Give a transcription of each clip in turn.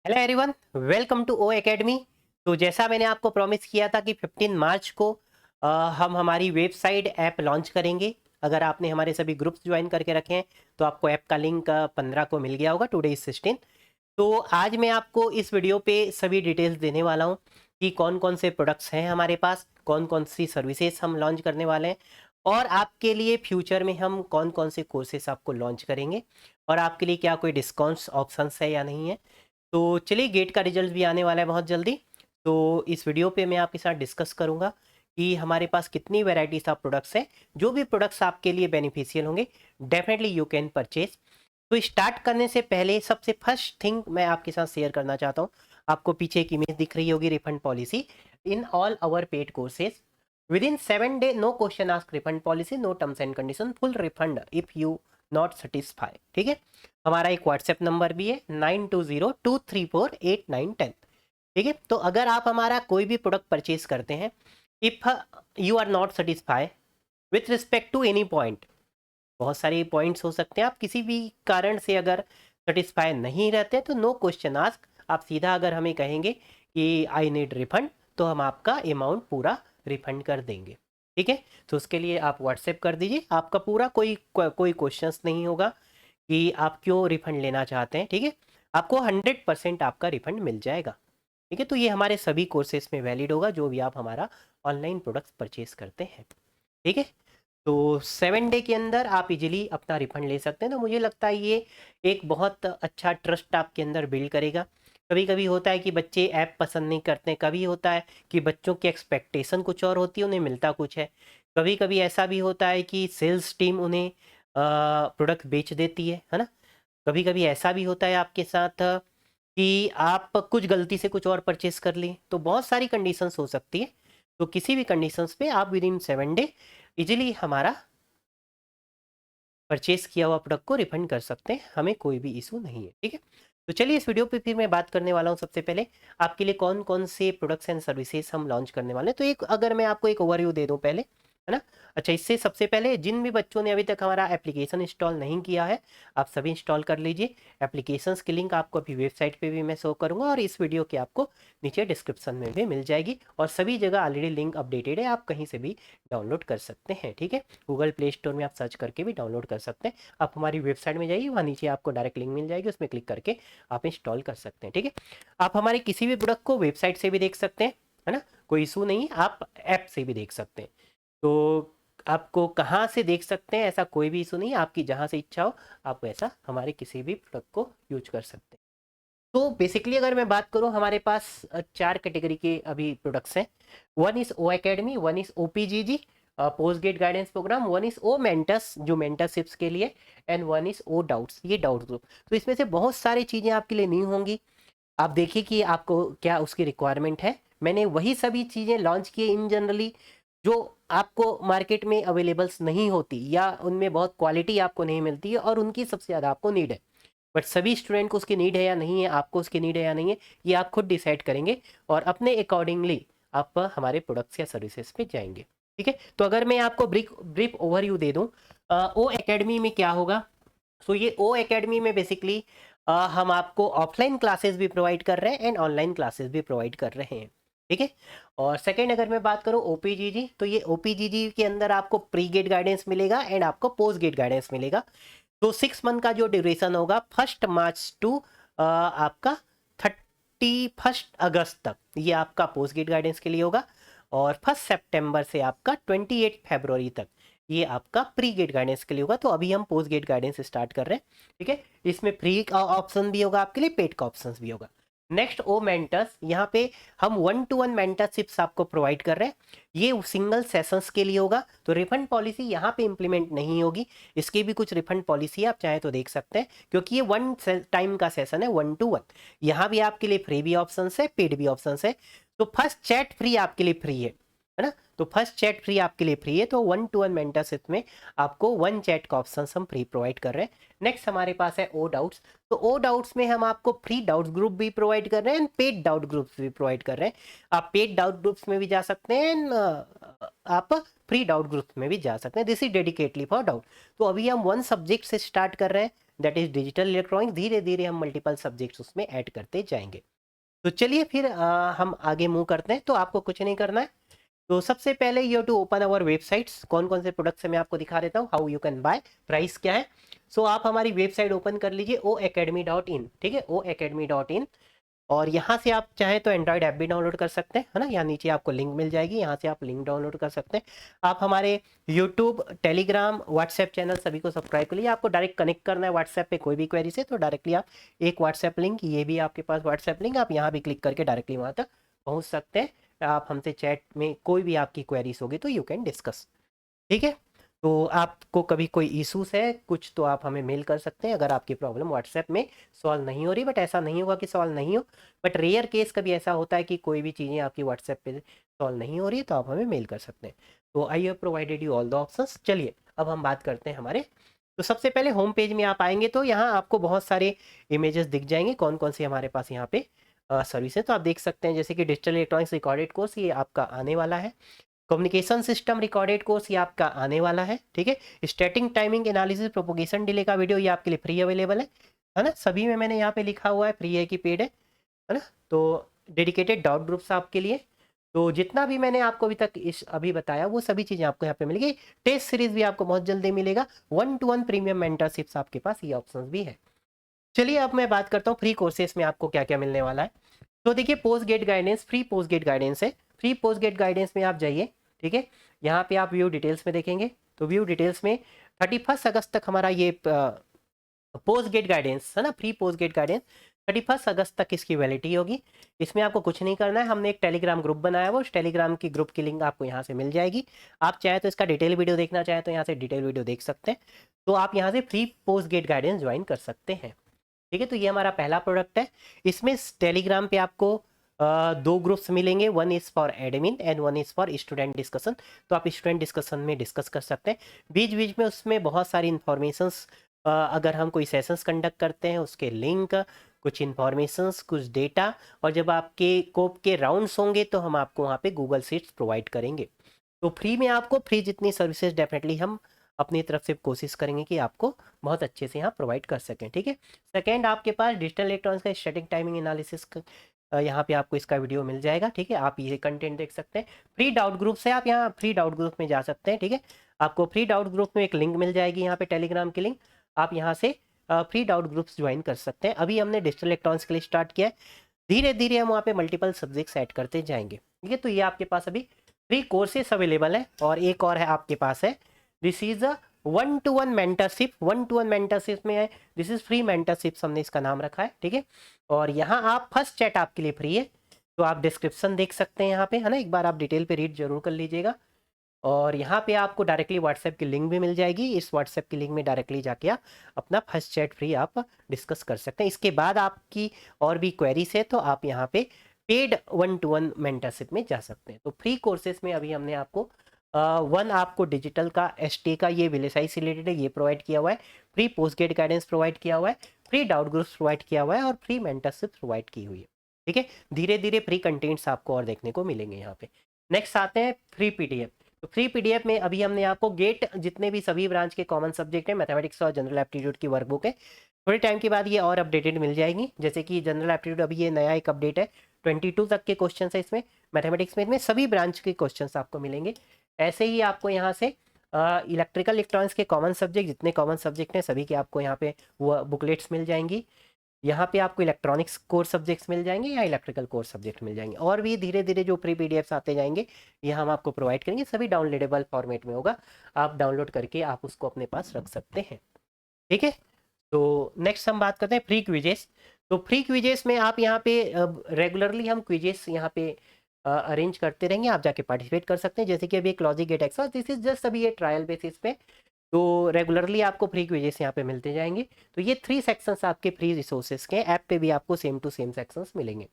Hello everyone, welcome to O academy. तो जैसा मैंने आपको प्रॉमिस किया था कि 15 मार्च को हम हमारी वेबसाइट ऐप लॉन्च करेंगे। अगर आपने हमारे सभी ग्रुप्स ज्वाइन करके रखे हैं तो आपको ऐप का लिंक 15 को मिल गया होगा। Today is 16। तो आज मैं आपको इस वीडियो पे सभी डिटेल्स देने वाला हूँ कि कौन कौन से प्रोडक्ट्स हैं हमारे पास, कौन कौन सी सर्विसेज हम लॉन्च करने वाले हैं, और आपके लिए फ्यूचर में हम कौन कौन से कोर्सेस आपको लॉन्च करेंगे, और आपके लिए क्या कोई डिस्काउंट्स ऑप्शंस है या नहीं है। तो चलिए, गेट का रिजल्ट भी आने वाला है बहुत जल्दी। तो इस वीडियो पे मैं आपके साथ डिस्कस करूंगा कि हमारे पास कितनी वैराइटीज ऑफ प्रोडक्ट्स हैं। जो भी प्रोडक्ट्स आपके लिए बेनिफिशियल होंगे, डेफिनेटली यू कैन परचेज। तो स्टार्ट करने से पहले सबसे फर्स्ट थिंग मैं आपके साथ शेयर करना चाहता हूँ। आपको पीछे एक इमेज दिख रही होगी, refund policy in all our paid courses within 7 day, no question ask, refund policy, no terms and condition, full refund if you not satisfy. ठीक है, हमारा एक व्हाट्सएप नंबर भी है 9202348910। ठीक है, तो अगर आप हमारा कोई भी प्रोडक्ट परचेज करते हैं, if you are not satisfy with respect to any point, बहुत सारे पॉइंट्स हो सकते हैं, आप किसी भी कारण से अगर सेटिस्फाई नहीं रहते तो नो क्वेश्चन आस्क, आप सीधा अगर हमें कहेंगे कि आई नीड रिफंड, तो हम आपका अमाउंट पूरा रिफंड कर देंगे। ठीक है, तो उसके लिए आप व्हाट्सएप कर दीजिए। आपका पूरा कोई क्वेश्चंस नहीं होगा कि आप क्यों रिफंड लेना चाहते हैं। ठीक है, आपको 100% आपका रिफंड मिल जाएगा। ठीक है, तो ये हमारे सभी कोर्सेज में वैलिड होगा जो भी आप हमारा ऑनलाइन प्रोडक्ट्स परचेज करते हैं। ठीक है, तो 7 डे के अंदर आप इजीली अपना रिफंड ले सकते हैं। तो मुझे लगता है ये एक बहुत अच्छा ट्रस्ट आपके अंदर बिल्ड करेगा। कभी कभी होता है कि बच्चे ऐप पसंद नहीं करते, कभी होता है कि बच्चों की एक्सपेक्टेशन कुछ और होती है, उन्हें मिलता कुछ है। कभी कभी ऐसा भी होता है कि सेल्स टीम उन्हें प्रोडक्ट बेच देती है ना। कभी कभी ऐसा भी होता है आपके साथ कि आप कुछ गलती से कुछ और परचेस कर लिए। तो बहुत सारी कंडीशंस हो सकती है। तो किसी भी कंडीशंस पे आप विद इन 7 डे इजीली हमारा परचेस किया हुआ प्रोडक्ट को रिफंड कर सकते हैं, हमें कोई भी इशू नहीं है। ठीक है, तो चलिए इस वीडियो पे फिर मैं बात करने वाला हूँ सबसे पहले आपके लिए कौन कौन से प्रोडक्ट्स एंड सर्विसेज हम लॉन्च करने वाले हैं। तो एक अगर मैं आपको एक ओवरव्यू दे दूँ पहले, है ना। अच्छा, इससे सबसे पहले जिन भी बच्चों ने अभी तक हमारा एप्लीकेशन इंस्टॉल नहीं किया है, आप सभी इंस्टॉल कर लीजिए। एप्लीकेशंस की लिंक आपको अभी वेबसाइट पे भी मैं शो करूँगा, और इस वीडियो की आपको नीचे डिस्क्रिप्शन में भी मिल जाएगी, और सभी जगह ऑलरेडी लिंक अपडेटेड है, आप कहीं से भी डाउनलोड कर सकते हैं। ठीक है, गूगल प्ले स्टोर में आप सर्च करके भी डाउनलोड कर सकते हैं। आप हमारी वेबसाइट में जाइए, वहाँ नीचे आपको डायरेक्ट लिंक मिल जाएगी, उसमें क्लिक करके आप इंस्टॉल कर सकते हैं। ठीक है, आप हमारे किसी भी प्रोडक्ट को वेबसाइट से भी देख सकते हैं, है ना, कोई इशू नहीं, आप ऐप से भी देख सकते हैं। तो आपको कहाँ से देख सकते हैं ऐसा कोई भी इशू नहीं है, आपकी जहाँ से इच्छा हो आप वैसा हमारे किसी भी प्रोडक्ट को यूज कर सकते हैं। तो बेसिकली अगर मैं बात करूं, हमारे पास 4 कैटेगरी के अभी प्रोडक्ट्स हैं। One is O academy, one is O P G G post gate guidance program, one is O mentors जो मेंटरशिप्स के लिए, and one is O doubts, ये डाउट ग्रुप। तो इसमें से बहुत सारी चीज़ें आपके लिए नहीं होंगी। आप देखिए कि आपको क्या उसकी रिक्वायरमेंट है। मैंने वही सभी चीज़ें लॉन्च की इन जनरली जो आपको मार्केट में अवेलेबल्स नहीं होती, या उनमें बहुत क्वालिटी आपको नहीं मिलती है, और उनकी सबसे ज़्यादा आपको नीड है। बट सभी स्टूडेंट को उसकी नीड है या नहीं है, आपको उसकी नीड है या नहीं है, ये आप खुद डिसाइड करेंगे, और अपने अकॉर्डिंगली आप हमारे प्रोडक्ट्स या सर्विसेज पे जाएंगे। ठीक है, तो अगर मैं आपको ब्रीफ ब्रीफ ओवरव्यू दे दूं, ओ एकेडमी में क्या होगा। सो ये ओ एकेडमी में बेसिकली हम आपको ऑफलाइन क्लासेस भी प्रोवाइड कर रहे हैं एंड ऑनलाइन क्लासेस भी प्रोवाइड कर रहे हैं। ठीक है, और सेकेंड अगर मैं बात करूं ओपीजीजी, तो ये ओपीजीजी के अंदर आपको प्री गेट गाइडेंस मिलेगा एंड आपको पोस्ट गेट गाइडेंस मिलेगा। तो 6 मंथ का जो ड्यूरेशन होगा, 1 मार्च टू आपका 31 अगस्त तक, ये आपका पोस्ट गेट गाइडेंस के लिए होगा। और 1 सितंबर से आपका 28 फरवरी तक ये आपका प्री गेट गाइडेंस के लिए होगा। तो अभी हम पोस्ट गेट गाइडेंस स्टार्ट कर रहे हैं। ठीक है, इसमें फ्री का ऑप्शन भी होगा आपके लिए, पेड का ऑप्शन भी होगा। नेक्स्ट ओ मेंटर्स, यहाँ पे हम 1-to-1 मेंटरशिप्स आपको प्रोवाइड कर रहे हैं। ये सिंगल सेशंस के लिए होगा। तो रिफंड पॉलिसी यहाँ पे इंप्लीमेंट नहीं होगी। इसकी भी कुछ रिफंड पॉलिसी आप चाहे तो देख सकते हैं, क्योंकि ये 1 टाइम का सेशन है, 1-to-1। यहाँ भी आपके लिए फ्री भी ऑप्शन है, पेड भी ऑप्शन है। तो फर्स्ट चैट फ्री आपके लिए फ्री है ना। तो फर्स्ट चैट फ्री आपके लिए फ्री है। तो 1-to-1 मेंटरशिप में आपको 1 चैट का ऑप्शन हम फ्री प्रोवाइड कर रहे हैं। नेक्स्ट हमारे पास है ओ डाउट्स। तो ओ डाउट्स में हम आपको फ्री डाउट्स ग्रुप भी प्रोवाइड कर रहे हैं, पेड डाउट ग्रुप्स भी प्रोवाइड कर रहे हैं। आप पेड डाउट ग्रुप्स में भी जा सकते हैं, आप फ्री डाउट ग्रुप्स में भी जा सकते हैं। This is dedicatedly for doubt. तो अभी हम 1 सब्जेक्ट से स्टार्ट कर रहे हैं, दैट इज डिजिटल इलेक्ट्रॉनिक्स। धीरे धीरे हम मल्टीपल सब्जेक्ट्स उसमें ऐड करते जाएंगे। तो चलिए फिर हम आगे मूव करते हैं। तो आपको कुछ नहीं करना है। तो सबसे पहले you to open our websites. कौन कौन से प्रोडक्ट्स है मैं आपको दिखा देता हूँ, how you can buy, price क्या है। सो आप हमारी वेबसाइट ओपन कर लीजिए oacademy.in, ठीक है, oacademy.in। और यहाँ से आप चाहें तो एंड्रॉयड ऐप भी डाउनलोड कर सकते हैं, है ना। यहाँ नीचे आपको लिंक मिल जाएगी, यहाँ से आप लिंक डाउनलोड कर सकते हैं। आप हमारे यूट्यूब, टेलीग्राम, व्हाट्सएप चैनल सभी को सब्सक्राइब कर लीजिए। आपको डायरेक्ट कनेक्ट करना है व्हाट्सएप पे कोई भी क्वेरी से, तो डायरेक्टली आप एक व्हाट्सएप लिंक, ये भी आपके पास व्हाट्सएप लिंक, आप यहाँ भी क्लिक करके डायरेक्टली वहाँ तक पहुँच सकते हैं। आप हमसे चैट में कोई भी आपकी क्वेरीज होगी तो यू कैन डिस्कस, ठीक है। तो आपको कभी कोई इशूज़ है कुछ तो आप हमें मेल कर सकते हैं अगर आपकी प्रॉब्लम व्हाट्सएप में सॉल्व नहीं हो रही। बट ऐसा नहीं होगा कि सॉल्व नहीं हो, बट रेयर केस कभी ऐसा होता है कि कोई भी चीज़ें आपकी व्हाट्सएप पे सॉल्व नहीं हो रही है, तो आप हमें मेल कर सकते हैं। तो I have provided you all the options. चलिए अब हम बात करते हैं हमारे। तो सबसे पहले होम पेज में आप आएंगे तो यहाँ आपको बहुत सारे इमेजेस दिख जाएंगे, कौन कौन से हमारे पास यहाँ पे सर्विस है। तो आप देख सकते हैं जैसे कि डिजिटल इलेक्ट्रॉनिक्स रिकॉर्डेड कोर्स, ये आपका आने वाला है। कम्युनिकेशन सिस्टम रिकॉर्डेड कोर्स, ये आपका आने वाला है, ठीक है। Static timing analysis propagation delay का वीडियो, ये आपके लिए फ्री अवेलेबल है ना। सभी में मैंने यहाँ पे लिखा हुआ है फ्री है कि पेड है ना। तो डेडिकेटेड डाउट ग्रुप्स आपके लिए। तो जितना भी मैंने आपको अभी तक अभी बताया वो सभी चीज़ें आपको यहाँ पे मिलेगी। टेस्ट सीरीज भी आपको बहुत जल्दी मिलेगा। 1-to-1 प्रीमियम मेंटरशिप्स आपके पास, ये ऑप्शंस भी है। चलिए अब मैं बात करता हूँ फ्री कोर्सेज में आपको क्या क्या मिलने वाला है। तो देखिए post gate guidance, free post gate guidance है। फ्री पोस्ट गेट गाइडेंस में आप जाइए, ठीक है। यहाँ पे आप व्यू डिटेल्स में देखेंगे तो व्यू डिटेल्स में 31 अगस्त तक हमारा ये पोस्ट गेट गाइडेंस है ना, फ्री पोस्ट गेट गाइडेंस 31 अगस्त तक इसकी वैलिडिटी होगी। इसमें आपको कुछ नहीं करना है, हमने एक टेलीग्राम ग्रुप बनाया है, वो उस टेलीग्राम की ग्रुप की लिंक आपको यहाँ से मिल जाएगी। आप चाहे तो इसका डिटेल वीडियो देखना चाहें तो यहाँ से डिटेल वीडियो देख सकते हैं। तो आप यहाँ से free post gate guidance join कर सकते हैं, ठीक है। तो ये हमारा पहला प्रोडक्ट है। इसमें टेलीग्राम पे आपको दो ग्रुप्स मिलेंगे, one is for admin and one is for student discussion. तो आप स्टूडेंट डिस्कशन में डिस्कस कर सकते हैं। बीच बीच में उसमें बहुत सारी इन्फॉर्मेशंस, अगर हम कोई सेशंस कंडक्ट करते हैं उसके लिंक, कुछ इन्फॉर्मेशंस, कुछ डेटा, और जब आपके कोप के राउंड्स होंगे तो हम आपको वहाँ पे गूगल शीट्स प्रोवाइड करेंगे। तो फ्री में आपको फ्री जितनी सर्विसेज डेफिनेटली हम अपनी तरफ से कोशिश करेंगे कि आपको बहुत अच्छे से यहाँ प्रोवाइड कर सकें, ठीक है। सेकेंड, आपके पास डिजिटल इलेक्ट्रॉनिक्स का स्टैटिक टाइमिंग एनालिसिस यहाँ पे आपको इसका वीडियो मिल जाएगा, ठीक है। आप ये कंटेंट देख सकते हैं। फ्री डाउट ग्रुप से आप यहाँ फ्री डाउट ग्रुप में जा सकते हैं, ठीक है। आपको फ्री डाउट ग्रुप में एक लिंक मिल जाएगी यहाँ पे, टेलीग्राम की लिंक। आप यहाँ से फ्री डाउट ग्रुप्स ज्वाइन कर सकते हैं। अभी हमने डिजिटल इलेक्ट्रॉनिक्स के लिए स्टार्ट किया है, धीरे धीरे हम वहाँ पे मल्टीपल सब्जेक्ट्स ऐड करते जाएंगे, ठीक है। तो ये आपके पास अभी फ्री कोर्सेस अवेलेबल है। और एक और है आपके पास है, this is a 1-to-1 mentorship. 1-to-1 mentorship में है, दिस इज फ्री मेंटरशिप हमने इसका नाम रखा है, ठीक है। और यहाँ आप फर्स्ट चैट आपके लिए फ्री है। तो आप डिस्क्रिप्शन देख सकते हैं यहाँ पे, है ना, एक बार आप डिटेल पे रीड जरूर कर लीजिएगा। और यहाँ पे आपको डायरेक्टली व्हाट्सएप की लिंक भी मिल जाएगी। इस व्हाट्सएप की लिंक में डायरेक्टली जाके आप अपना फर्स्ट चैट फ्री आप डिस्कस कर सकते हैं। इसके बाद आपकी और भी क्वेरीज है तो आप यहाँ पे पेड 1-to-1 मेंटरशिप में जा सकते हैं। तो फ्री कोर्सेज में अभी हमने आपको वन आपको डिजिटल का एसटी का ये विलेसाई से रिलेटेड है, ये प्रोवाइड किया हुआ है। Free post gate guidance provide किया हुआ है, फ्री डाउट ग्रुप्स प्रोवाइड किया हुआ है, और फ्री मेंटरशिप प्रोवाइड की हुई है, ठीक है। धीरे धीरे फ्री कंटेंट्स आपको और देखने को मिलेंगे यहाँ पे। नेक्स्ट आते हैं फ्री पीडीएफ। तो फ्री पीडीएफ में अभी हमने आपको गेट जितने भी सभी ब्रांच के कॉमन सब्जेक्ट है, मैथमेटिक्स और जनरल एप्टीट्यूड की वर्कबुक है। थोड़े टाइम के बाद ये और अपडेटेड मिल जाएंगी। जैसे कि जनरल एप्टीट्यूड अभी ये नया एक अपडेट है, 22 तक के क्वेश्चन है इसमें। मैथमेटिक्स में सभी ब्रांच के क्वेश्चन आपको मिलेंगे। ऐसे ही आपको यहाँ से इलेक्ट्रिकल इलेक्ट्रॉनिक्स के कॉमन सब्जेक्ट, जितने कॉमन सब्जेक्ट हैं सभी के आपको यहाँ पे वो बुकलेट्स मिल जाएंगी। यहाँ पे आपको इलेक्ट्रॉनिक्स कोर सब्जेक्ट्स मिल जाएंगे या इलेक्ट्रिकल कोर सब्जेक्ट मिल जाएंगे। और भी धीरे धीरे जो प्री पीडीएफ्स आते जाएंगे ये हम आपको प्रोवाइड करेंगे। सभी डाउनलोडेबल फॉर्मेट में होगा, आप डाउनलोड करके आप उसको अपने पास रख सकते हैं, ठीक है। तो नेक्स्ट हम बात करते हैं फ्री क्विजेस। तो फ्री क्विजेस में आप यहाँ पे रेगुलरली हम क्विजेस यहाँ पे अरेंज करते रहेंगे, आप जाके पार्टिसिपेट कर सकते हैं। जैसे कि अभी एक logic gate X, this is just अभी ये ट्रायल बेसिस पे, तो रेगुलरली आपको फ्री क्विजेस यहाँ पे मिलते जाएंगे। तो ये 3 सेक्शंस आपके फ्री रिसोर्सेज के, ऐप पे भी आपको सेम टू सेम सेक्शंस मिलेंगे,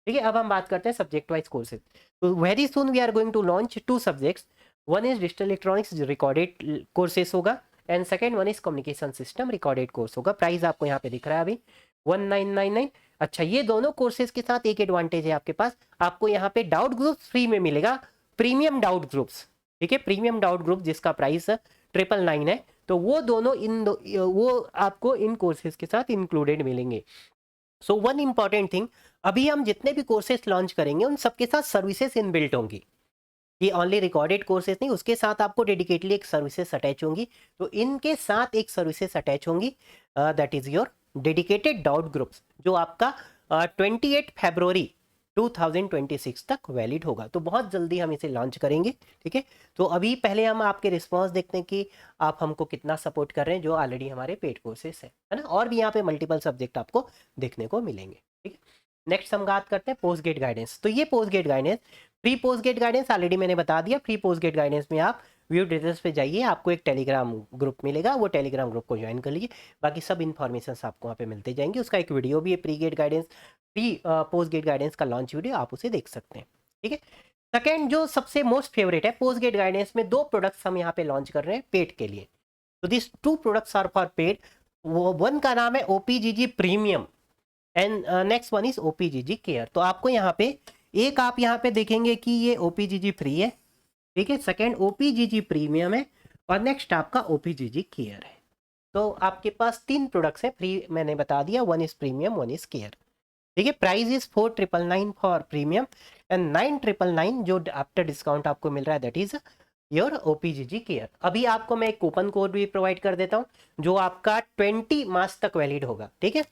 ठीक है। अब हम बात करते हैं सब्जेक्ट वाइज कोर्सेज। तो very soon we are going to launch 2 subjects. One is digital electronics recorded courses होगा, and second one is communication system recorded course होगा। प्राइस आपको यहाँ पे दिख रहा है अभी 1999। अच्छा, ये दोनों कोर्सेज के साथ एक एडवांटेज है आपके पास, आपको यहाँ पे डाउट ग्रुप्स फ्री में मिलेगा, प्रीमियम डाउट ग्रुप्स, ठीक है। प्रीमियम डाउट ग्रुप जिसका प्राइस 999 है, तो वो दोनों वो आपको इन कोर्सेज के साथ इंक्लूडेड मिलेंगे। सो वन इंपॉर्टेंट थिंग, अभी हम जितने भी कोर्सेज लॉन्च करेंगे उन सबके साथ सर्विसेज इनबिल्ट होंगी। ये ओनली रिकॉर्डेड कोर्सेज नहीं, उसके साथ आपको डेडिकेटली एक सर्विसेज अटैच होंगी। तो इनके साथ एक सर्विसेज अटैच होंगी, that is your dedicated doubt groups, जो आपका 28 फरवरी 2026 तक वैलिड होगा। तो बहुत जल्दी हम इसे लॉन्च करेंगे, ठीक है। तो अभी पहले हम आपके रिस्पॉन्स देखते हैं कि आप हमको कितना सपोर्ट कर रहे हैं, जो ऑलरेडी हमारे पेड कोर्सेज है ना। और भी यहाँ पे मल्टीपल सब्जेक्ट आपको देखने को मिलेंगे, ठीक है। नेक्स्ट हम बात करते हैं पोस्ट गेट गाइडेंस। तो ये post gate guidance, free post gate guidance already मैंने बता दिया। फ्री पोस्ट गेट गाइडेंस में आप व्यू डिटेल्स पे जाइए, आपको एक टेलीग्राम ग्रुप मिलेगा, वो टेलीग्राम ग्रुप को ज्वाइन कर लीजिए। बाकी सब इन्फॉर्मेशन आपको वहाँ पे मिलते जाएंगे। उसका एक वीडियो भी है, pre GATE guidance, free post gate guidance का लॉन्च वीडियो, आप उसे देख सकते हैं, ठीक है। सेकेंड जो सबसे मोस्ट फेवरेट है, पोस्ट गेट गाइडेंस में 2 प्रोडक्ट्स हम यहाँ पे लॉन्च कर रहे हैं पेड के लिए। तो this 2 products are for paid. वो वन का नाम है OPGG premium and next one is OPGG care. तो आपको यहाँ पे एक आप यहाँ पे देखेंगे कि ये ओपीजीजी फ्री है, ठीक है। सेकेंड ओपीजीजी प्रीमियम है और नेक्स्ट आपका ओपीजीजी केयर है। तो आपके पास 3 प्रोडक्ट्स हैं फ्री, मैंने बता दिया, one is premium, one is care, ठीक है। Price is 4999 for premium and 9999 जो आफ्टर डिस्काउंट आपको मिल रहा है, दैट इज योर ओपीजीजी केयर। अभी आपको मैं एक कूपन कोड भी प्रोवाइड कर देता हूँ, जो आपका 20 मार्च तक वैलिड होगा, ठीक है।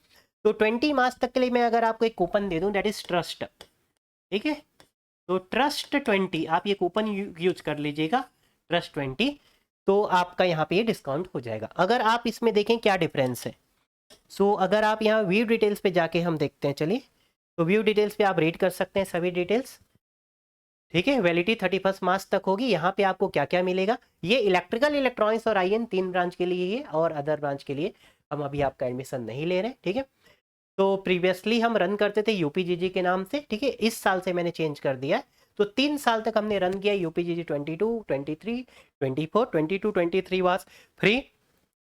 तो 20 मार्च तक के लिए मैं अगर आपको एक कूपन दे दूं, दैट इज ट्रस्ट, ठीक है। तो ट्रस्ट 20 आप ये कूपन यूज कर लीजिएगा, ट्रस्ट 20, तो आपका यहाँ पे ये डिस्काउंट हो जाएगा। अगर आप इसमें देखें क्या डिफरेंस है, सो अगर आप यहाँ व्यू डिटेल्स पे जाके हम देखते हैं, चलिए। तो व्यू डिटेल्स पे आप रीड कर सकते हैं सभी डिटेल्स, ठीक है। वैलिडिटी 31 मार्च तक होगी। यहाँ पे आपको क्या क्या मिलेगा, ये इलेक्ट्रिकल, इलेक्ट्रॉनिक्स और आईएन 3 ब्रांच के लिए ये, और अदर ब्रांच के लिए हम अभी आपका एडमिशन नहीं ले रहे हैं, ठीक है। तो प्रीवियसली हम रन करते थे यूपीजीजी के नाम से, ठीक है। इस साल से मैंने चेंज कर दिया। तो 3 साल तक हमने रन किया यूपीजीजी 22, 23, 24। 22, 23 वाज फ्री,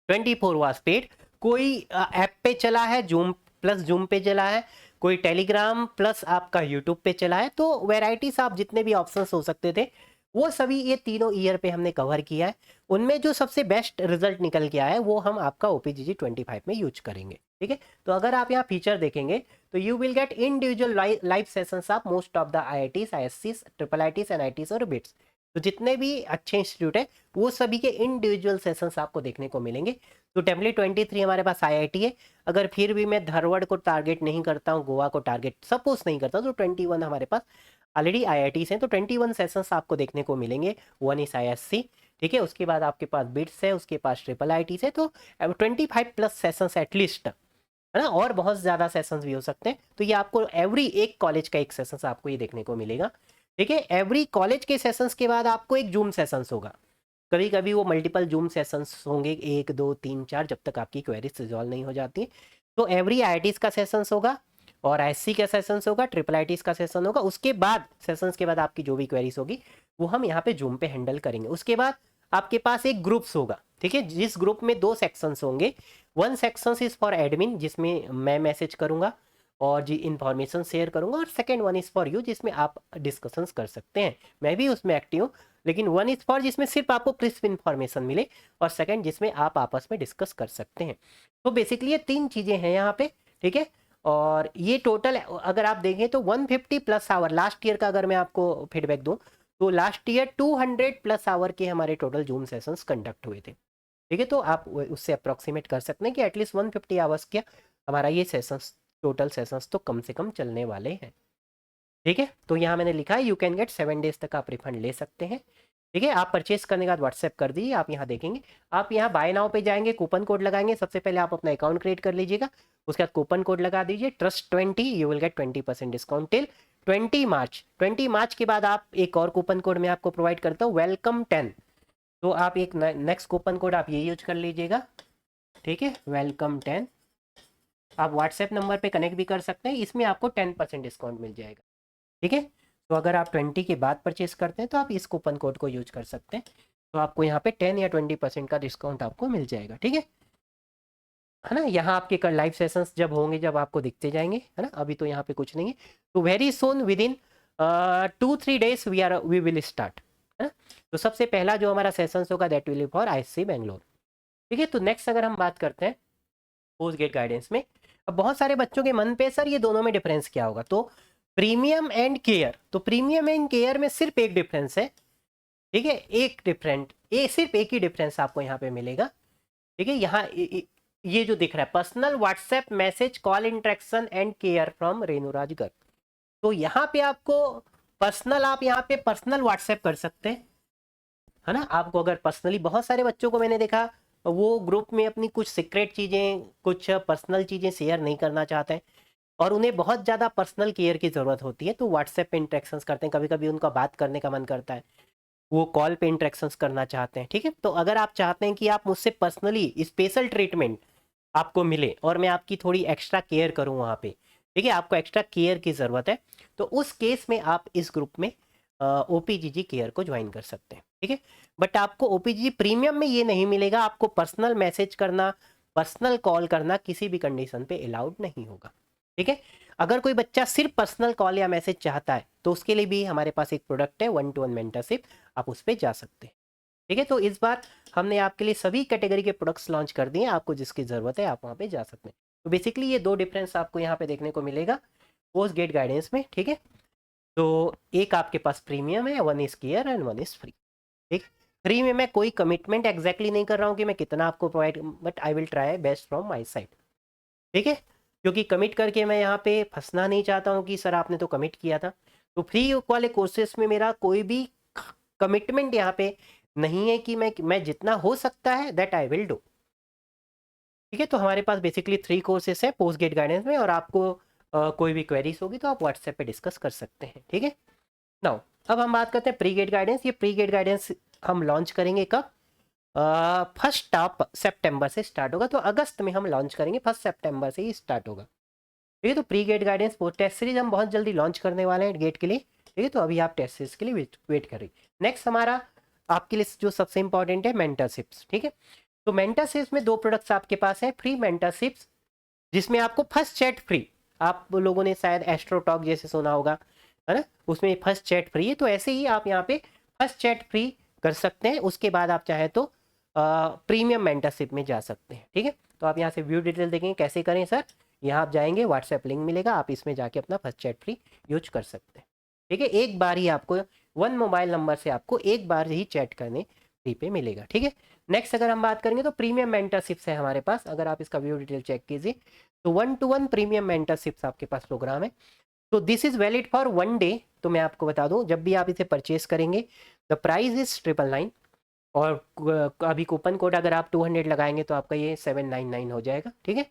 24 वाज पेड। कोई ऐप पे चला है, जूम प्लस जूम पे चला है, कोई टेलीग्राम प्लस आपका यूट्यूब पे चला है। तो वेराइटीज आप जितने भी ऑप्शंस हो सकते थे वो सभी ये तीनों ईयर पे हमने कवर किया है। उनमें जो सबसे बेस्ट रिजल्ट निकल के आया है वो हम आपका ओपीजीजी 25 में यूज करेंगे, ठीक है। तो अगर आप यहाँ फीचर देखेंगे तो you will get individual live sessions of most of the IITs, आईएससीज, ट्रिपल आईटीज, एनआईटीज और बिट्स। तो जितने भी अच्छे इंस्टीट्यूट है वो सभी के इंडिविजुअल सेशंस आपको देखने को मिलेंगे। तो टेम्पलेट 23 हमारे पास आईआईटी है। अगर फिर भी मैं धारवाड़ को टारगेट नहीं करता हूँ, गोवा को टारगेट सपोज नहीं करता, तो 21 हमारे पास ऑलरेडी आईआईटीज हैं। तो 21 सेशंस आपको देखने को मिलेंगे। वन इज आईएससी, ठीक है। उसके बाद आपके पास बिट्स है, उसके पास ट्रिपल आईटीज है। तो 25 प्लस सेशंस एटलीस्ट, है ना, और बहुत ज़्यादा सेशंस भी हो सकते हैं। तो ये आपको एवरी एक कॉलेज का एक सेशंस आपको ये देखने को मिलेगा, ठीक है। एवरी कॉलेज के सेशंस के बाद आपको एक जूम सेशंस होगा। कभी कभी वो मल्टीपल जूम सेशंस होंगे, 1, 2, 3, 4, जब तक आपकी क्वेरीज रिजॉल्व नहीं हो जाती। तो एवरी आईआईटीज का सेशंस होगा और आईएससी का सेशंस होगा, ट्रिपल आईटीज का सेशन होगा। उसके बाद सेशंस के बाद आपकी जो भी क्वेरीज होगी वो हम यहाँ पे जूम पे हैंडल करेंगे। उसके बाद आपके पास एक ग्रुप्स होगा, ठीक है, जिस ग्रुप में 2 सेक्शंस होंगे। One section is for admin, जिसमें मैं मैसेज करूंगा और जी इन्फॉर्मेशन शेयर करूंगा, और second one is for you, जिसमें आप डिस्कशंस कर सकते हैं। मैं भी उसमें एक्टिव हूँ, लेकिन वन इज फॉर जिसमें सिर्फ आपको क्रिस्प इन्फॉर्मेशन मिले, और सेकंड जिसमें आप आपस में डिस्कस कर सकते हैं। तो बेसिकली ये 3 चीज़ें हैं यहाँ पे, ठीक है। और ये टोटल अगर आप देखें तो 150 प्लस आवर लास्ट ईयर का अगर मैं आपको फीडबैक दूं, तो लास्ट ईयर 200 प्लस आवर के हमारे टोटल जूम सेशंस कंडक्ट हुए थे, ठीक है। तो आप उससे अप्रोक्सीमेट कर सकते हैं कि एटलीस्ट 150 आवर्स का हमारा ये सेशंस, टोटल सेशंस तो कम से कम चलने वाले हैं, ठीक है। तो यहाँ मैंने लिखा है यू कैन गेट 7 डेज तक आप रिफंड ले सकते हैं, ठीक है। आप परचेस करने के बाद व्हाट्सएप कर दीजिए। आप यहाँ देखेंगे, आप यहाँ बाय नाउ पे जाएंगे, कूपन कोड लगाएंगे। सबसे पहले आप अपना अकाउंट क्रिएट कर लीजिएगा, उसके बाद कूपन कोड लगा दीजिए trust 20, you will gate 20% discount till 20 मार्च। 20 मार्च के बाद आप एक और कूपन कोड मैं आपको प्रोवाइड करता हूँ, वेलकम 10। तो आप एक नेक्स्ट कूपन कोड आप ये यूज कर लीजिएगा, ठीक है, वेलकम 10। आप व्हाट्सएप नंबर पे कनेक्ट भी कर सकते हैं, इसमें आपको 10% डिस्काउंट मिल जाएगा, ठीक है। तो अगर आप 20 के बाद परचेस करते हैं तो आप इस कूपन कोड को यूज कर सकते हैं। तो आपको यहाँ पे 10 या 20% का डिस्काउंट आपको मिल जाएगा, ठीक है ना। यहाँ आपके लाइव सेशंस जब होंगे, जब आपको दिखते जाएंगे, है ना। अभी तो यहाँ पे कुछ नहीं है। तो very soon within 2-3 days we will start, है ना। तो सबसे पहला जो हमारा सेशंस होगा that will be for IISc Bangalore, ठीक है। तो नेक्स्ट अगर हम बात करते हैं पोस्ट गेट गाइडेंस में, अब बहुत सारे बच्चों के मन पे सर ये दोनों में डिफरेंस क्या होगा, तो प्रीमियम एंड केयर, तो प्रीमियम एंड केयर में सिर्फ एक डिफरेंस है, ठीक है, एक डिफरेंट, ये सिर्फ एक ही डिफरेंस आपको यहाँ पे मिलेगा, ठीक है। यहाँ ये जो दिख रहा है personal WhatsApp message call interaction and care from Renuraj Garg, तो यहाँ पे आपको पर्सनल, आप यहाँ पे पर्सनल व्हाट्सएप कर सकते हैं, है ना। आपको अगर पर्सनली, बहुत सारे बच्चों को मैंने देखा वो ग्रुप में अपनी कुछ सीक्रेट चीज़ें, कुछ पर्सनल चीज़ें शेयर नहीं करना चाहते हैं और उन्हें बहुत ज़्यादा पर्सनल केयर की ज़रूरत होती है, तो व्हाट्सएप पे इंटरेक्शंस करते हैं, कभी कभी उनका बात करने का मन करता है, वो कॉल पे इंटरेक्शंस करना चाहते हैं, ठीक है। तो अगर आप चाहते हैं कि आप मुझसे पर्सनली स्पेशल ट्रीटमेंट आपको मिले और मैं आपकी थोड़ी एक्स्ट्रा केयर करूं वहाँ पे, ठीक है, आपको एक्स्ट्रा केयर की ज़रूरत है, तो उस केस में आप इस ग्रुप में OPGG केयर को ज्वाइन कर सकते हैं, ठीक है। बट आपको OPGG प्रीमियम में ये नहीं मिलेगा, आपको पर्सनल मैसेज करना, पर्सनल कॉल करना किसी भी कंडीशन पे अलाउड नहीं होगा, ठीक है। अगर कोई बच्चा सिर्फ पर्सनल कॉल या मैसेज चाहता है तो उसके लिए भी हमारे पास एक प्रोडक्ट है 1-to-1 मेंटरशिप, आप उस पर जा सकते हैं, ठीक है। तो इस बार हमने आपके लिए सभी कैटेगरी के प्रोडक्ट्स लॉन्च कर दिए, आपको जिसकी ज़रूरत है आप वहाँ पे जा सकते हैं। तो बेसिकली ये दो डिफरेंस आपको यहाँ पे देखने को मिलेगा पोस्ट गेट गाइडेंस में, ठीक है। तो एक आपके पास प्रीमियम है, 1 is care and 1 is free, ठीक। फ्री में मैं कोई कमिटमेंट एग्जैक्टली नहीं कर रहा हूँ कि मैं कितना आपको provide, but I will try best from my side, ठीक है, क्योंकि कमिट करके मैं यहाँ पे फंसना नहीं चाहता हूँ कि सर आपने तो कमिट किया था। तो फ्री वाले कोर्सेस में मेरा कोई भी कमिटमेंट यहाँ पे नहीं है कि मैं जितना हो सकता है दैट आई विल डू, ठीक है। तो हमारे पास बेसिकली 3 कोर्सेस है पोस्ट गेट गाइडेंस में, और आपको कोई भी क्वेरीज होगी तो आप व्हाट्सएप पे डिस्कस कर सकते हैं, ठीक है। नाउ अब हम बात करते हैं प्री गेट गाइडेंस। ये प्री गेट गाइडेंस हम लॉन्च करेंगे कब, 1 सितंबर से स्टार्ट होगा, तो अगस्त में हम लॉन्च करेंगे, 1 सितंबर से ही स्टार्ट होगा, ठीक है। तो pre GATE guidance post test series हम बहुत जल्दी लॉन्च करने वाले हैं गेट के लिए, ठीक है। तो अभी आप टेस्ट सीरीज के लिए वेट करिए। नेक्स्ट हमारा आपके लिए जो सबसे इंपॉर्टेंट है मेंटरशिप्स, ठीक है। तो मेंटरशिप्स में 2 प्रोडक्ट्स आपके पास है, फ्री मेंटरशिप्स जिसमें आपको फर्स्ट चैट फ्री, आप लोगों ने शायद एस्ट्रो टॉक जैसे सुना होगा, है ना, उसमें फर्स्ट चैट फ्री है, तो ऐसे ही आप यहाँ पे फर्स्ट चैट फ्री कर सकते हैं। उसके बाद आप चाहे तो प्रीमियम मेंटरशिप में जा सकते हैं, ठीक है। तो आप यहाँ से व्यू डिटेल देखेंगे कैसे करें सर, यहाँ आप जाएंगे, व्हाट्सएप लिंक मिलेगा, आप इसमें जाके अपना फर्स्ट चैट फ्री यूज कर सकते हैं, ठीक है। एक बार ही आपको 1 मोबाइल नंबर से आपको एक बार ही चैट करने फ्री पे मिलेगा, ठीक है। नेक्स्ट अगर हम बात करेंगे तो प्रीमियम मेंटरशिप्स है हमारे पास, अगर आप इसका व्यू डिटेल चेक कीजिए तो 1-to-1 प्रीमियम मेंटरशिप्स आपके पास प्रोग्राम है। तो this is valid for 1 day, तो मैं आपको बता दूं जब भी आप इसे परचेस करेंगे द प्राइस इज 999, और अभी कूपन कोड अगर आप 200 लगाएंगे तो आपका ये 799 हो जाएगा, ठीक है।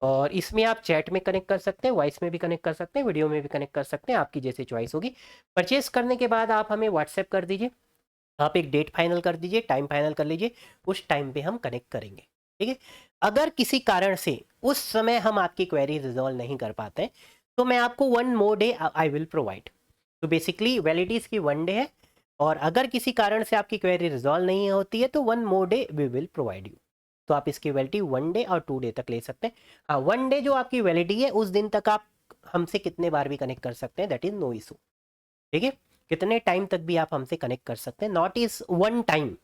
और इसमें आप चैट में कनेक्ट कर सकते हैं, वॉइस में भी कनेक्ट कर सकते हैं, वीडियो में भी कनेक्ट कर सकते हैं, आपकी जैसी चॉइस होगी। परचेस करने के बाद आप हमें व्हाट्सएप कर दीजिए, आप एक डेट फाइनल कर दीजिए, टाइम फाइनल कर लीजिए, उस टाइम पे हम कनेक्ट करेंगे, ठीक है। अगर किसी कारण से उस समय हम आपकी क्वेरी रिजॉल्व नहीं कर पाते तो मैं आपको 1 more day I will provide. तो बेसिकली वैलिडिटी इसकी 1 डे है, और अगर किसी कारण से आपकी क्वेरी रिजॉल्व नहीं होती है तो 1 more day we will provide you. तो आप इसकी वैलिडिटी 1 डे और 2 डे तक ले सकते हैं। हाँ, 1 डे जो आपकी वैलिडिटी है उस दिन तक आप हमसे कितने बार भी कनेक्ट कर सकते हैं, दैट इज नो इशू, ठीक है। कितने टाइम तक भी आप हमसे कनेक्ट कर सकते हैं, not is 1 time,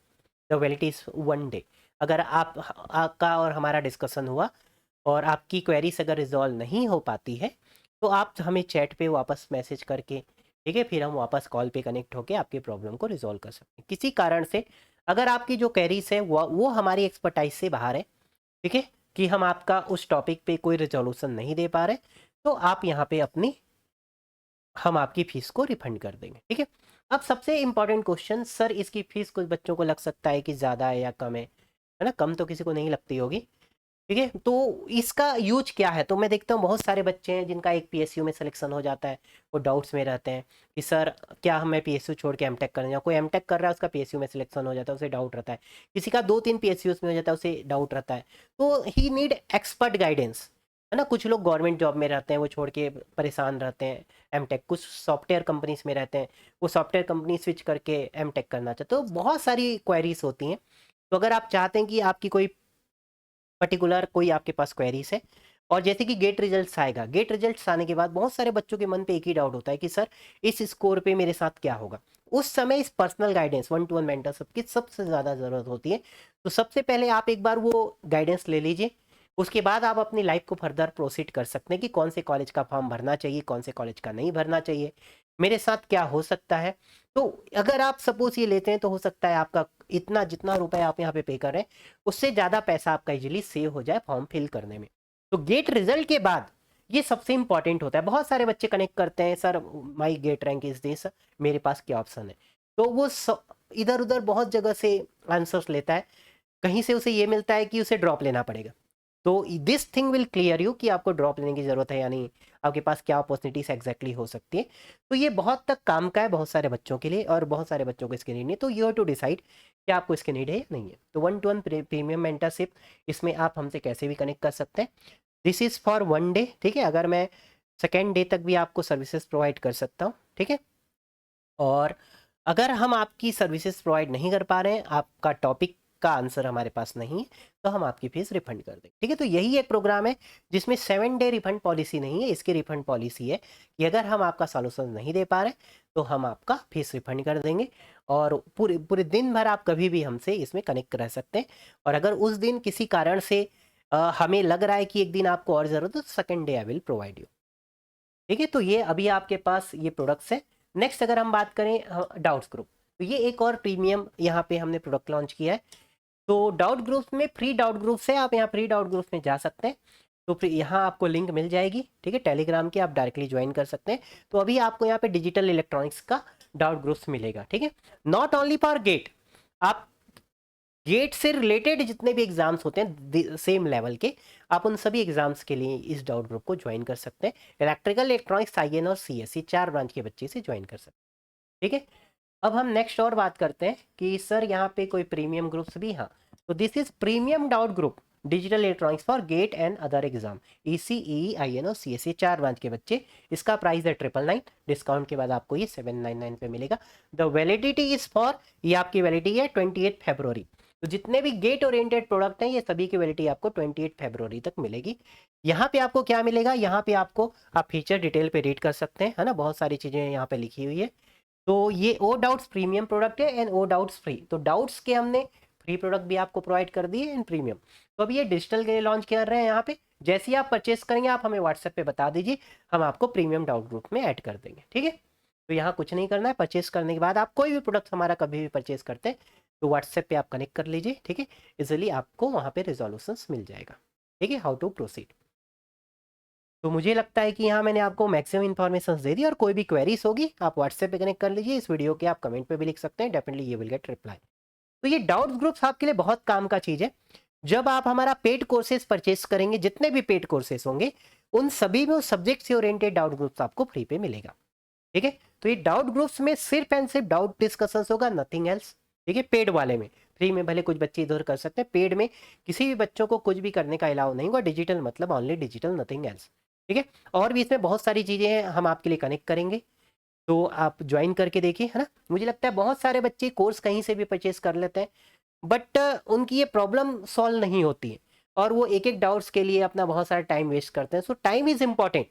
the validity is 1 day. अगर आपका और हमारा डिस्कशन हुआ और आपकी क्वेरीज अगर रिजॉल्व नहीं हो पाती है तो आप हमें चैट पे वापस मैसेज करके, ठीक है, फिर हम वापस कॉल पे कनेक्ट होकर आपकी प्रॉब्लम को रिजॉल्व कर सकते हैं। किसी कारण से अगर आपकी जो क्वेरीज है वो हमारी एक्सपर्टाइज से बाहर है, ठीक है, कि हम आपका उस टॉपिक पे कोई रिजोल्यूशन नहीं दे पा रहे, तो आप यहाँ पे अपनी, हम आपकी फीस को रिफंड कर देंगे, ठीक है। अब सबसे इंपॉर्टेंट क्वेश्चन, सर इसकी फीस कुछ बच्चों को लग सकता है कि ज़्यादा है या कम है ना, कम तो किसी को नहीं लगती होगी, ठीक है। तो इसका यूज क्या है, तो मैं देखता हूँ बहुत सारे बच्चे हैं जिनका एक PSU में सिलेक्शन हो जाता है, वो डाउट्स में रहते हैं कि सर क्या हमें PSU छोड़ के एमटेक करें, या कोई एमटेक कर रहा है उसका PSU में सिलेक्शन हो जाता है, उसे डाउट रहता है, किसी का 2-3 PSUs में हो जाता है उसे डाउट रहता है, तो ही नीड एक्सपर्ट गाइडेंस, है ना। कुछ लोग गवर्नमेंट जॉब में रहते हैं, वो छोड़ के परेशान रहते हैं एमटेक, कुछ सॉफ्टवेयर कंपनीज में रहते हैं, वो सॉफ्टवेयर कंपनी स्विच करके एमटेक करना चाहते, तो बहुत सारी क्वेरीज होती हैं। तो अगर आप चाहते हैं कि आपकी कोई पर्टिकुलर कोई आपके पास क्वेरीज है, और जैसे कि गेट रिजल्ट्स आएगा, गेट रिजल्ट्स आने के बाद बहुत सारे बच्चों के मन पे एक ही डाउट होता है कि सर इस स्कोर पे मेरे साथ क्या होगा, उस समय इस पर्सनल गाइडेंस 1-to-1 मेंटरशिप की सबसे ज़्यादा ज़रूरत होती है। तो सबसे पहले आप एक बार वो गाइडेंस ले लीजिए, उसके बाद आप अपनी लाइफ को फर्दर प्रोसीड कर सकते हैं कि कौन से कॉलेज का फॉर्म भरना चाहिए, कौन से कॉलेज का नहीं भरना चाहिए, मेरे साथ क्या हो सकता है। तो अगर आप सपोज ये लेते हैं तो हो सकता है आपका इतना जितना रुपए आप यहाँ पे कर रहे हैं उससे ज़्यादा पैसा आपका इजीली सेव हो जाए फॉर्म फिल करने में। तो गेट रिजल्ट के बाद ये सबसे इंपॉर्टेंट होता है। बहुत सारे बच्चे कनेक्ट करते हैं, sir my GATE rank is this, मेरे पास क्या ऑप्शन है। तो वो इधर उधर बहुत जगह से आंसर्स लेता है, कहीं से उसे ये मिलता है कि उसे ड्रॉप लेना पड़ेगा। तो this thing will clear you कि आपको ड्रॉप लेने की ज़रूरत है या नहीं, आपके पास क्या अपॉर्चुनिटीज एग्जैक्टली हो सकती है। तो ये बहुत तक काम का है बहुत सारे बच्चों के लिए, और बहुत सारे बच्चों को इसकी नीड नहीं है। तो यू हैव टू डिसाइड कि आपको इसकी नीड है या नहीं है। तो 1-to-1 प्रीमियम मेंटरशिप, इसमें आप हमसे कैसे भी कनेक्ट कर सकते हैं। दिस इज़ फॉर 1 डे, ठीक है। अगर मैं सेकेंड डे तक भी आपको सर्विसेज प्रोवाइड कर सकता हूँ, ठीक है। और अगर हम आपकी सर्विसेज प्रोवाइड नहीं कर पा रहे हैं, आपका टॉपिक का आंसर हमारे पास नहीं है, तो हम आपकी फीस रिफंड कर देंगे, ठीक है। तो यही एक प्रोग्राम है जिसमें 7 डे रिफंड पॉलिसी नहीं है। इसकी रिफंड पॉलिसी है कि अगर हम आपका सॉल्यूशन नहीं दे पा रहे तो हम आपका फीस रिफंड कर देंगे, और पूरे पूरे दिन भर आप कभी भी हमसे इसमें कनेक्ट रह सकते हैं। और अगर उस दिन किसी कारण से हमें लग रहा है कि एक दिन आपको और ज़रूरत है तो second day I will provide you, ठीक है। तो ये अभी आपके पास ये प्रोडक्ट्स है। नेक्स्ट अगर हम बात करें डाउट्स ग्रुप, तो ये एक और प्रीमियम यहाँ पे हमने प्रोडक्ट लॉन्च किया है। तो डाउट ग्रुप्स में फ्री डाउट ग्रुप्स है, आप यहाँ फ्री डाउट ग्रुप्स में जा सकते हैं। तो फिर यहाँ आपको लिंक मिल जाएगी, ठीक है, टेलीग्राम की, आप डायरेक्टली ज्वाइन कर सकते हैं। तो अभी आपको यहाँ पे डिजिटल इलेक्ट्रॉनिक्स का डाउट ग्रुप्स मिलेगा, ठीक है। नॉट ओनली फॉर गेट, आप गेट से रिलेटेड जितने भी एग्जाम्स होते हैं सेम लेवल के, आप उन सभी एग्जाम्स के लिए इस डाउट ग्रुप को ज्वाइन कर सकते हैं। इलेक्ट्रिकल, इलेक्ट्रॉनिक्स, आईएन और सीएससी 4 ब्रांच के बच्चे से ज्वाइन कर सकते हैं, ठीक है। अब हम नेक्स्ट और बात करते हैं कि सर यहाँ पे कोई प्रीमियम ग्रुप्स भी, हाँ। तो this is premium doubt group digital electronics for GATE and other exam, ECE, IN और सीएससी 4 ब्रांच के बच्चे। इसका प्राइस है 999, डिस्काउंट के बाद आपको ये 799 पे मिलेगा। द वैलिडिटी इज फॉर, ये आपकी वैलिडिटी है 28 फरवरी। तो जितने भी गेट ओरिएंटेड प्रोडक्ट हैं ये सभी की वैलिडिटी आपको 28 फरवरी तक मिलेगी। यहाँ पे आपको क्या मिलेगा, यहाँ पे आपको आप फीचर डिटेल पे रीड कर सकते हैं, है ना, बहुत सारी चीज़ें यहाँ पे लिखी हुई है। तो ये ओ डाउट्स प्रीमियम प्रोडक्ट है एंड ओ डाउट्स फ्री। तो डाउट्स के हमने फ्री प्रोडक्ट भी आपको प्रोवाइड कर दिए एंड प्रीमियम। तो अभी ये डिजिटल के लिए लॉन्च कर रहे हैं यहाँ पे। जैसे ही आप परचेस करेंगे आप हमें व्हाट्सएप पे बता दीजिए, हम आपको प्रीमियम डाउट ग्रुप में ऐड कर देंगे, ठीक है। तो यहाँ कुछ नहीं करना है, परचेस करने के बाद आप कोई भी प्रोडक्ट हमारा कभी भी परचेस करते हैं तो व्हाट्सएप पे आप कनेक्ट कर लीजिए, ठीक है। इजिली आपको वहाँ पे रिजोल्यूशंस मिल जाएगा, ठीक है, हाउ टू प्रोसीड। तो मुझे लगता है कि यहाँ मैंने आपको मैक्सिमम इन्फॉर्मेशन दे दी, और कोई भी क्वेरीज होगी आप व्हाट्सएप पे कनेक्ट कर लीजिए। इस वीडियो के आप कमेंट पे भी लिख सकते हैं, डेफिनेटली ये विल गेट रिप्लाई। तो ये डाउट ग्रुप्स आपके लिए बहुत काम का चीज़ है। जब आप हमारा पेड कोर्सेज परचेस करेंगे, जितने भी पेड कोर्सेज होंगे उन सभी में सब्जेक्ट से ओरिएंटेड डाउट ग्रुप्स आपको फ्री पे मिलेगा, ठीक है। तो ये डाउट ग्रुप्स में सिर्फ एंड सिर्फ डाउट डिस्कशन होगा, नथिंग एल्स, ठीक है। पेड वाले में, फ्री में भले कुछ बच्चे इधर कर सकते हैं, पेड में किसी भी बच्चों को कुछ भी करने का अलाउ नहीं होगा। डिजिटल मतलब ओनली डिजिटल, नथिंग एल्स, ठीक है। और भी इसमें बहुत सारी चीज़ें हैं, हम आपके लिए कनेक्ट करेंगे, तो आप ज्वाइन करके देखिए, है ना। मुझे लगता है बहुत सारे बच्चे कोर्स कहीं से भी परचेस कर लेते हैं, बट उनकी ये प्रॉब्लम सॉल्व नहीं होती है, और वो एक एक डाउट्स के लिए अपना बहुत सारा टाइम वेस्ट करते हैं। सो टाइम इज़ इम्पॉर्टेंट।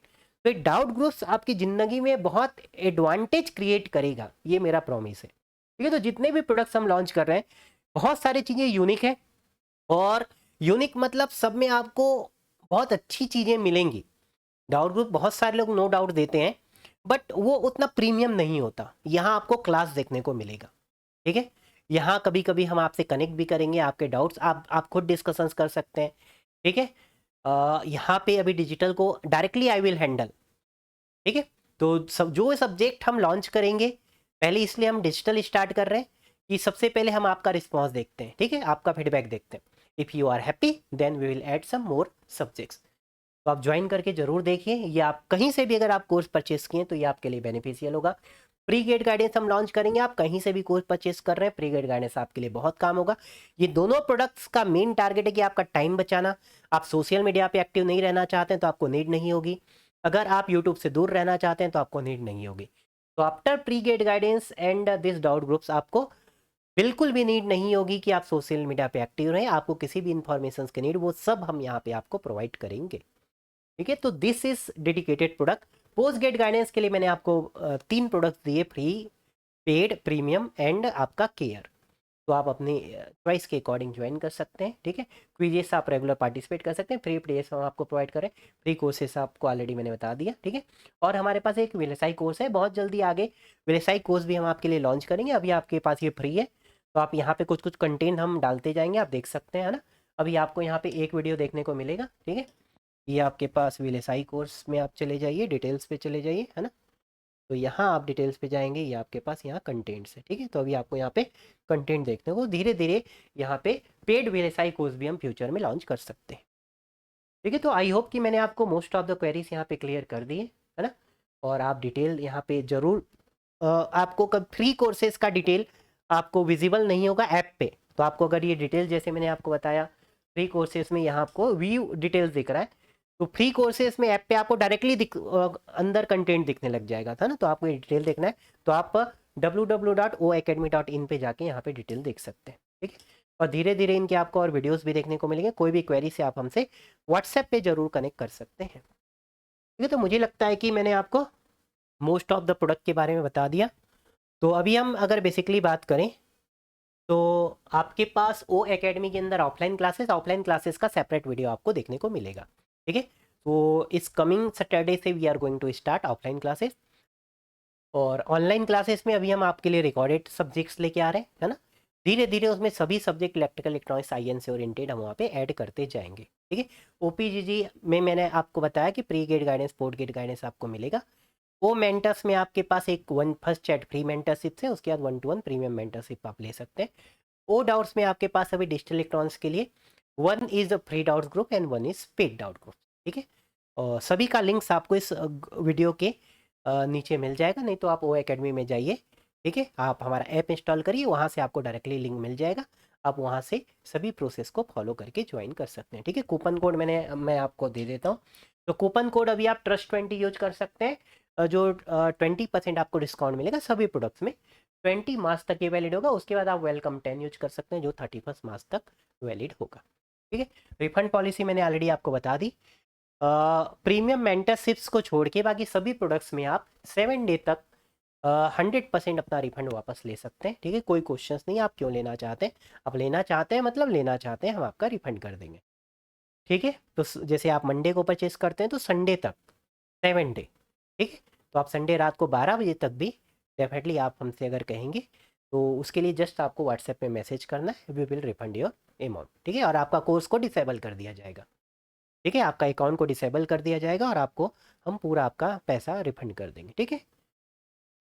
तो डाउट ग्रुप्स आपकी ज़िंदगी में बहुत एडवांटेज क्रिएट करेगा, ये मेरा प्रॉमिस है, ठीक है। तो जितने भी प्रोडक्ट्स हम लॉन्च कर रहे हैं बहुत सारी चीज़ें यूनिक है, और यूनिक मतलब सब में आपको बहुत अच्छी चीज़ें मिलेंगी। डाउट ग्रुप बहुत सारे लोग नो डाउट देते हैं, बट वो उतना प्रीमियम नहीं होता। यहाँ आपको क्लास देखने को मिलेगा, ठीक है। यहाँ कभी कभी हम आपसे कनेक्ट भी करेंगे, आपके डाउट्स आप खुद डिस्कशंस कर सकते हैं, ठीक है। यहाँ पे अभी डिजिटल को डायरेक्टली आई विल हैंडल, ठीक है। तो सब जो सब्जेक्ट हम लॉन्च करेंगे, पहले इसलिए हम डिजिटल स्टार्ट कर रहे हैं कि सबसे पहले हम आपका रिस्पॉन्स देखते हैं, ठीक है, आपका फीडबैक देखते हैं। If you are happy then we will add some more subjects. तो आप ज्वाइन करके जरूर देखिए। ये आप कहीं से भी अगर आप कोर्स परचेस किए तो ये आपके लिए बेनिफिशियल होगा। प्री गेट गाइडेंस हम लॉन्च करेंगे, आप कहीं से भी कोर्स परचेस कर रहे हैं, प्री गेट गाइडेंस आपके लिए बहुत काम होगा। ये दोनों प्रोडक्ट्स का मेन टारगेट है कि आपका टाइम बचाना। आप सोशल मीडिया पे एक्टिव नहीं रहना चाहते हैं तो आपको नीड नहीं होगी। अगर आप यूट्यूब से दूर रहना चाहते हैं तो आपको नीड नहीं होगी। तो after pre GATE guidance and this doubt groups आपको बिल्कुल भी नीड नहीं होगी कि आप सोशल मीडिया पे एक्टिव रहें। आपको किसी भी इंफॉर्मेशन की नीड, वो सब हम यहाँ पे आपको प्रोवाइड करेंगे, ठीक है। तो this is dedicated product. Post gate guidance के लिए मैंने आपको 3 प्रोडक्ट्स दिए, फ्री, पेड, प्रीमियम एंड आपका केयर। तो आप अपनी चॉइस के अकॉर्डिंग ज्वाइन कर सकते हैं। ठीक है, क्विजेस आप रेगुलर पार्टिसिपेट कर सकते हैं। फ्री प्लेस हम आपको प्रोवाइड करें, फ्री कोर्सेस आपको ऑलरेडी मैंने बता दिया। ठीक है, और हमारे पास एक वीएलएसआई कोर्स है, बहुत जल्दी आगे वीएलएसआई कोर्स भी हम आपके लिए लॉन्च करेंगे। अभी आपके पास ये फ्री है, तो आप यहाँ पे कुछ कुछ कंटेंट हम डालते जाएंगे, आप देख सकते हैं, है ना। अभी आपको यहाँ पे एक वीडियो देखने को मिलेगा। ठीक है, ये आपके पास वीएलएसआई कोर्स में आप चले जाइए, डिटेल्स पे चले जाइए, है ना। तो यहाँ आप डिटेल्स पे जाएंगे, ये आपके पास यहाँ कंटेंट्स है। ठीक है, तो अभी आपको यहाँ पे कंटेंट देखने को धीरे धीरे यहाँ पे पेड वीएलएसआई कोर्स भी हम फ्यूचर में लॉन्च कर सकते हैं। ठीक है, तो आई होप कि मैंने आपको मोस्ट ऑफ द क्वेरीज यहाँ पे क्लियर कर दी है ना। और आप डिटेल यहाँ पे ज़रूर आपको कब फ्री कोर्सेज का डिटेल आपको विजिबल नहीं होगा ऐप पे, तो आपको अगर ये डिटेल जैसे मैंने आपको बताया फ्री कोर्सेज में यहाँ आपको व्यू डिटेल्स दिख रहा है, तो फ्री कोर्सेज में ऐप पे आपको डायरेक्टली अंदर कंटेंट दिखने लग जाएगा था ना। तो आपको ये डिटेल देखना है तो आप www.oacademy.in पे जाके यहाँ पे डिटेल देख सकते हैं। ठीक है, और धीरे धीरे इनके आपको और वीडियोस भी देखने को मिलेंगे। कोई भी क्वेरी से आप हमसे व्हाट्सएप पे जरूर कनेक्ट कर सकते हैं। ठीक है, तो मुझे लगता है कि मैंने आपको मोस्ट ऑफ द प्रोडक्ट के बारे में बता दिया। तो अभी हम अगर बेसिकली बात करें तो आपके पास ओ एकेडमी के अंदर ऑफलाइन क्लासेस का सेपरेट वीडियो आपको देखने को मिलेगा। ठीक है, तो इस कमिंग सैटरडे से we are going to start offline classes, और ऑनलाइन क्लासेस में अभी हम आपके लिए रिकॉर्डेड सब्जेक्ट्स लेके आ रहे हैं, है ना। धीरे धीरे उसमें सभी सब्जेक्ट इलेक्ट्रिकल इलेक्ट्रॉनिक्स साइंस से ओरिएंटेड हम वहाँ पे ऐड करते जाएंगे। ठीक है, ओपीजीजी में मैंने आपको बताया कि pre GATE guidance post gate guidance आपको मिलेगा। वो मेंटर्स में आपके पास एक one first chat free mentorship है, उसके बाद 1-to-1 प्रीमियम मेंटरशिप आप ले सकते हैं। ओ डाउट्स में आपके पास अभी डिजिटल इलेक्ट्रॉनिक्स के लिए one is a free doubts group and one is paid doubt group. ठीक है, और सभी का लिंक्स आपको इस वीडियो के नीचे मिल जाएगा, नहीं तो आप ओ एकेडमी में जाइए। ठीक है, आप हमारा ऐप इंस्टॉल करिए, वहाँ से आपको डायरेक्टली लिंक मिल जाएगा, आप वहाँ से सभी प्रोसेस को फॉलो करके ज्वाइन कर सकते हैं। ठीक है, कूपन कोड मैं आपको दे देता हूँ। तो कूपन कोड अभी आप ट्रस्ट20 यूज कर सकते हैं, जो 20% आपको डिस्काउंट मिलेगा सभी प्रोडक्ट्स में। 20 मार्च तक ये वैलिड होगा, उसके बाद आप वेलकम 10 यूज कर सकते हैं, जो 31 मार्च तक वैलिड होगा। ठीक है, रिफंड पॉलिसी मैंने ऑलरेडी आपको बता दी। प्रीमियम मेंटरशिप्स को छोड़ के बाकी सभी प्रोडक्ट्स में आप 7 डे तक 100% अपना रिफंड वापस ले सकते हैं। ठीक है, कोई क्वेश्चंस नहीं, आप क्यों लेना चाहते हैं, आप लेना चाहते हैं मतलब लेना चाहते हैं, हम आपका रिफंड कर देंगे। ठीक है, तो जैसे आप मंडे को परचेस करते हैं तो संडे तक 7 डे। ठीक है, तो आप संडे रात को 12 बजे तक भी डेफिनेटली आप हमसे अगर कहेंगे तो उसके लिए जस्ट आपको व्हाट्सएप में मैसेज करना है, we will refund your amount. ठीक है, और आपका कोर्स को डिसेबल कर दिया जाएगा। ठीक है, आपका अकाउंट को डिसेबल कर दिया जाएगा और आपको हम पूरा आपका पैसा रिफंड कर देंगे। ठीक है,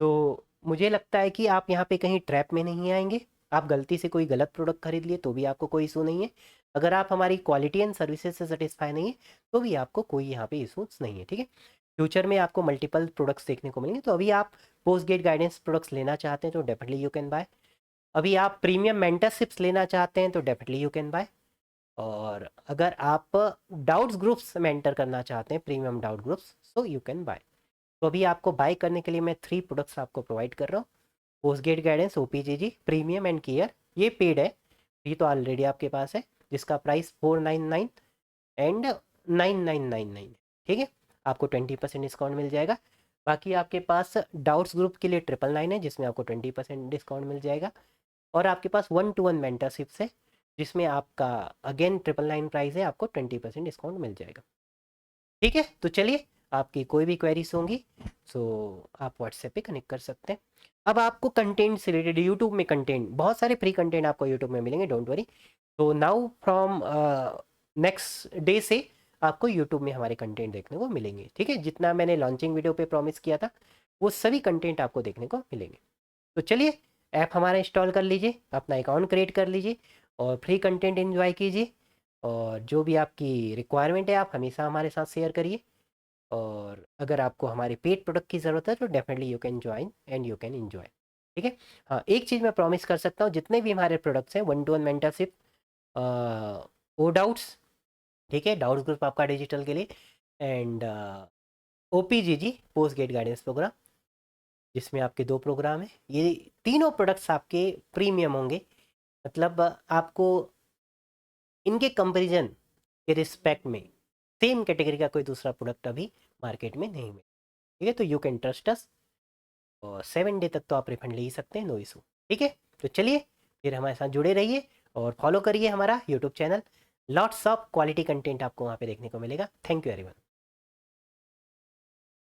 तो मुझे लगता है कि आप यहाँ पे कहीं ट्रैप में नहीं आएंगे। आप गलती से कोई गलत प्रोडक्ट खरीद लिए तो भी आपको कोई इशू नहीं है। अगर आप हमारी क्वालिटी एंड सर्विसेज से सेटिस्फाई नहीं है तो भी आपको कोई यहाँ पे इशूज़ नहीं है। ठीक है, फ्यूचर में आपको मल्टीपल प्रोडक्ट्स देखने को मिलेंगे। तो अभी आप पोस्ट गेट गाइडेंस प्रोडक्ट्स लेना चाहते हैं तो डेफिनेटली यू कैन बाय। अभी आप प्रीमियम मेंटरशिप्स लेना चाहते हैं तो डेफिनेटली यू कैन बाय। और अगर आप डाउट्स ग्रुप्स में एंटर करना चाहते हैं, premium doubt groups, so you can buy. तो अभी आपको बाय करने के लिए मैं 3 प्रोडक्ट्स आपको प्रोवाइड कर रहा हूँ। Post gate guidance OPGG premium and care, ये पेड है, ये तो ऑलरेडी आपके पास है, जिसका प्राइस 499 एंड 9999। ठीक है, आपको 20% डिस्काउंट मिल जाएगा। बाकी आपके पास डाउट्स ग्रुप के लिए 999 है, जिसमें आपको 20% डिस्काउंट मिल जाएगा। और आपके पास 1-to-1 मेंटरशिप्स है, जिसमें आपका अगेन 999 प्राइस है, आपको 20% डिस्काउंट मिल जाएगा। ठीक है, तो चलिए आपकी कोई भी क्वेरीज होंगी सो आप व्हाट्सएप पे कनेक्ट कर सकते हैं। अब आपको कंटेंट से रिलेटेड यूट्यूब में कंटेंट, बहुत सारे फ्री कंटेंट आपको यूट्यूब में मिलेंगे, डोंट वरी। तो नाउ फ्रॉम नेक्स्ट डे से आपको यूट्यूब में हमारे कंटेंट देखने को मिलेंगे। ठीक है, जितना मैंने लॉन्चिंग वीडियो पे प्रॉमिस किया था वो सभी कंटेंट आपको देखने को मिलेंगे। तो चलिए ऐप हमारा इंस्टॉल कर लीजिए, अपना अकाउंट क्रिएट कर लीजिए और फ्री कंटेंट एंजॉय कीजिए। और जो भी आपकी रिक्वायरमेंट है आप हमेशा हमारे साथ शेयर करिए। और अगर आपको हमारे पेड प्रोडक्ट की ज़रूरत है तो definitely you can join and you can enjoy. ठीक है, हाँ एक चीज़ मैं प्रॉमिस कर सकता हूँ, जितने भी हमारे प्रोडक्ट्स हैं 1-to-1 मेंटरशिप, ओ डाउट्स, ठीक है, डाउट्स ग्रुप आपका डिजिटल के लिए, and OPGG post gate guidance program, जिसमें आपके 2 प्रोग्राम हैं, ये तीनों प्रोडक्ट्स आपके प्रीमियम होंगे। मतलब आपको इनके कंपैरिजन के रिस्पेक्ट में सेम कैटेगरी का कोई दूसरा प्रोडक्ट अभी मार्केट में नहीं मिला। ठीक है, तो यू कैन ट्रस्ट अस, और 7 डे तक तो आप रिफंड ले ही सकते हैं, नो इशू। ठीक है, तो चलिए फिर हमारे साथ जुड़े रहिए और फॉलो करिए हमारा YouTube channel. Lots of quality content आपको वहाँ पे देखने को मिलेगा। Thank you everyone.